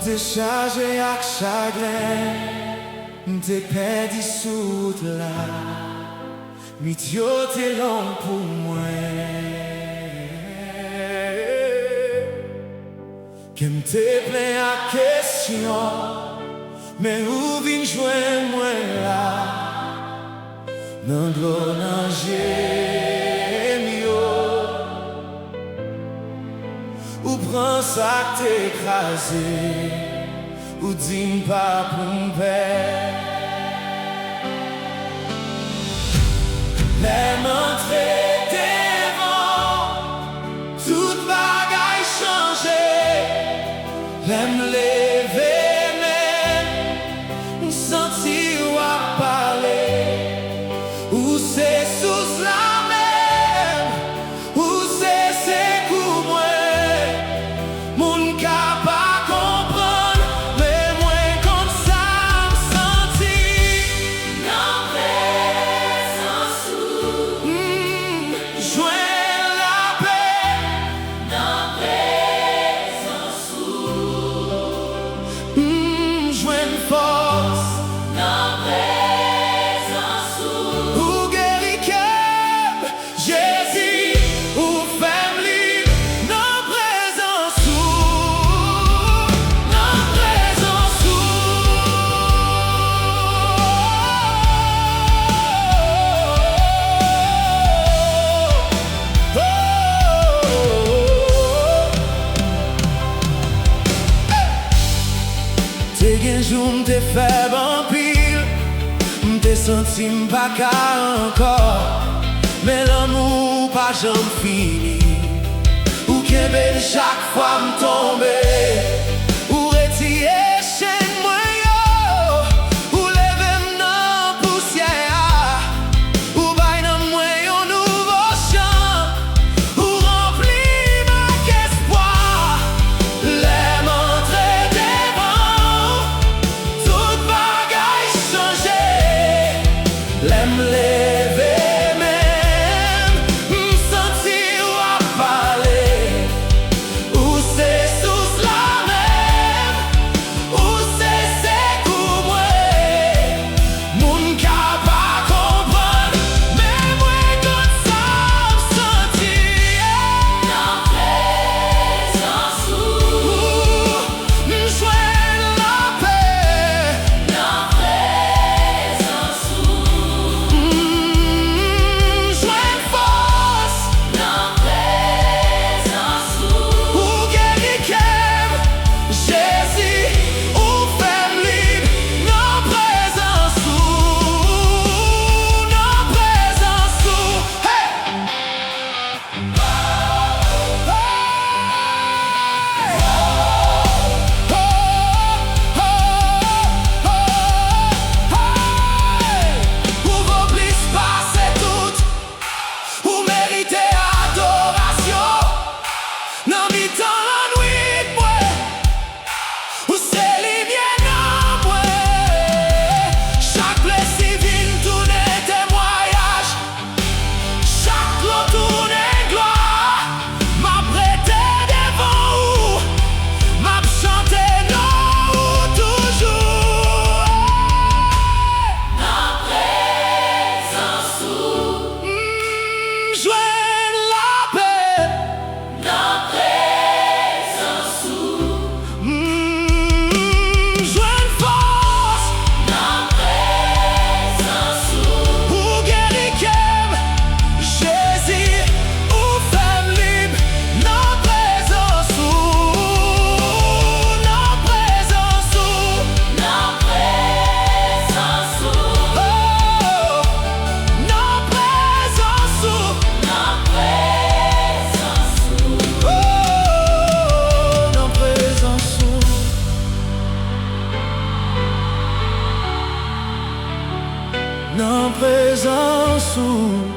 M'te chargé ak chagrin, m'te perdu sous là, mit yo te long pour moi. Que m'te plein à question, mais où vin joindre moi là, dans l'eau ou prends ça t'écrasé, ou dis pas pour m'père. L'aime entrer devant, toute bagaille changé. L'aime lever même, sentir ou à parler, ou c'est sous la mer, ou c'est coup moi. Moun ka pa comprendre, mais moi comme ça m'senti. Nan présence ou joint la paix. Nan présence ou joint force. Nan présence ou guéri kem Jésus ou femme libre. Nan présence ou nan présence ou Te gen jou m'te faible en pile, m'te senti m'pa ka encore, mais l'amour pas jamais fini. Ou kebe chaque fois m'tombe, ou retirer chaîne moi yo, ou lever m'nan poussière, ou bay nan moi yon nouveau chant, ou remplir ma espoir. L'aime entrer devant, toute bagaille changé. L'aime lever même, m'sentir ou à parler, ou c'est sous la mer, ou c'est coup moi. Moun ka pa comprendre, mais moi comme ça m'senti. Nan présence ou m'joint la paix. Nan présence ou joint force. Nan présence ou guéri kem Jésus ou femme libre. Nan présence ou nan présence ou hey. Ou vos plus passer tout, ou méritez adoration. Nan mi temps la nuit moi, ou c'est lumière nan moi. Chaque blessé vin tourne témoignage, chaque lot tourne gloire. M'a prêté devant ou, m'a chanté non ou toujours. Nan présence ou joint la paix. Nan présence ou joint force. Nan présence ou guéri kem Jésus ou femme libre. Nan présence ou nan présence ou nan présence ou nan présence ou nan présence ou nan présence ou nan présence ou